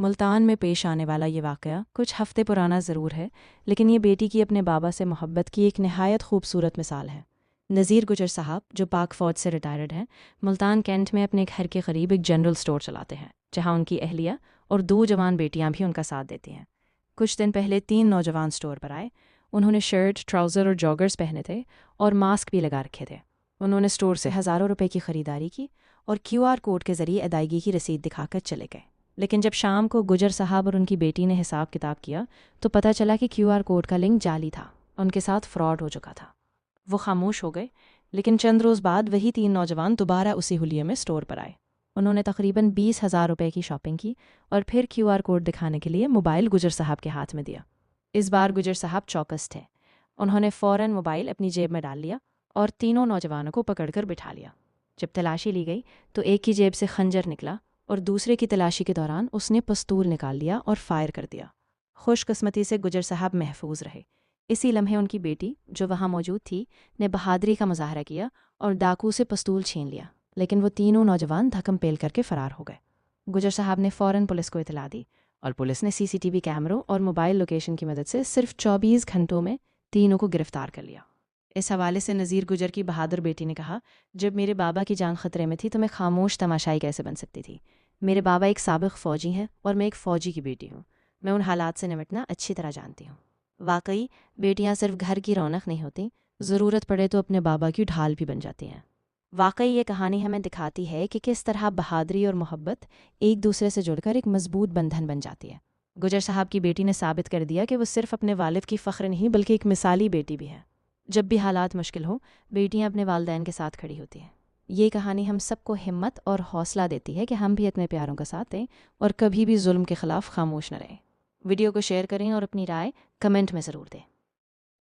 ملتان میں پیش آنے والا یہ واقعہ کچھ ہفتے پرانا ضرور ہے، لیکن یہ بیٹی کی اپنے بابا سے محبت کی ایک نہایت خوبصورت مثال ہے۔ نذیر گجر صاحب، جو پاک فوج سے ریٹائرڈ ہیں، ملتان کینٹ میں اپنے گھر کے قریب ایک جنرل سٹور چلاتے ہیں، جہاں ان کی اہلیہ اور 2 جوان بیٹیاں بھی ان کا ساتھ دیتی ہیں۔ کچھ دن پہلے 3 نوجوان سٹور پر آئے۔ انہوں نے شرٹ، ٹراؤزر اور جاگرز پہنے تھے اور ماسک بھی لگا رکھے تھے۔ انہوں نے سٹور سے ہزاروں روپے کی خریداری کی اور QR کوڈ کے ذریعے ادائیگی کی رسید دکھا کر چلے گئے۔ لیکن جب شام کو گجر صاحب اور ان کی بیٹی نے حساب کتاب کیا تو پتہ چلا کہ QR کوڈ کا لنک جعلی تھا، ان کے ساتھ فراڈ ہو چکا تھا۔ وہ خاموش ہو گئے، لیکن چند روز بعد وہی 3 نوجوان دوبارہ اسی حلیے میں سٹور پر آئے۔ انہوں نے تقریباً 20,000 روپے کی شاپنگ کی اور پھر QR کوڈ دکھانے کے لیے موبائل گجر صاحب کے ہاتھ میں دیا۔ اس بار گجر صاحب چوکس تھے۔ انہوں نے فوراً موبائل اپنی جیب میں ڈال لیا اور تینوں نوجوانوں کو پکڑ کر بٹھا لیا۔ جب تلاشی لی گئی تو ایک کی جیب سے خنجر نکلا اور دوسرے کی تلاشی کے دوران اس نے پستول نکال لیا اور فائر کر دیا۔ خوش قسمتی سے گجر صاحب محفوظ رہے۔ اسی لمحے ان کی بیٹی، جو وہاں موجود تھی، نے بہادری کا مظاہرہ کیا اور ڈاکو سے پستول چھین لیا، لیکن وہ تینوں نوجوان دھکم پیل کر کے فرار ہو گئے۔ گجر صاحب نے فوراً پولیس کو اطلاع دی اور پولیس نے CCTV کیمروں اور موبائل لوکیشن کی مدد سے صرف 24 گھنٹوں میں تینوں کو گرفتار کر لیا۔ اس حوالے سے نذیر گجر کی بہادر بیٹی نے کہا، جب میرے بابا کی جان خطرے میں تھی تو میں خاموش تماشائی کیسے بن سکتی تھی؟ میرے بابا ایک سابق فوجی ہیں اور میں ایک فوجی کی بیٹی ہوں۔ میں ان حالات سے نمٹنا اچھی طرح جانتی ہوں۔ واقعی بیٹیاں صرف گھر کی رونق نہیں ہوتی، ضرورت پڑے تو اپنے بابا کی ڈھال بھی بن جاتی ہیں۔ واقعی یہ کہانی ہمیں دکھاتی ہے کہ کس طرح بہادری اور محبت ایک دوسرے سے جڑ کر ایک مضبوط بندھن بن جاتی ہے۔ گجر صاحب کی بیٹی نے ثابت کر دیا کہ وہ صرف اپنے والد کی فخر نہیں بلکہ ایک مثالی بیٹی بھی ہے۔ جب بھی حالات مشکل ہو، بیٹیاں اپنے والدین کے ساتھ کھڑی ہوتی ہیں۔ یہ کہانی ہم سب کو ہمت اور حوصلہ دیتی ہے کہ ہم بھی اپنے پیاروں کا ساتھ دیں اور کبھی بھی ظلم کے خلاف خاموش نہ رہیں۔ ویڈیو کو شیئر کریں اور اپنی رائے کمنٹ میں ضرور دیں۔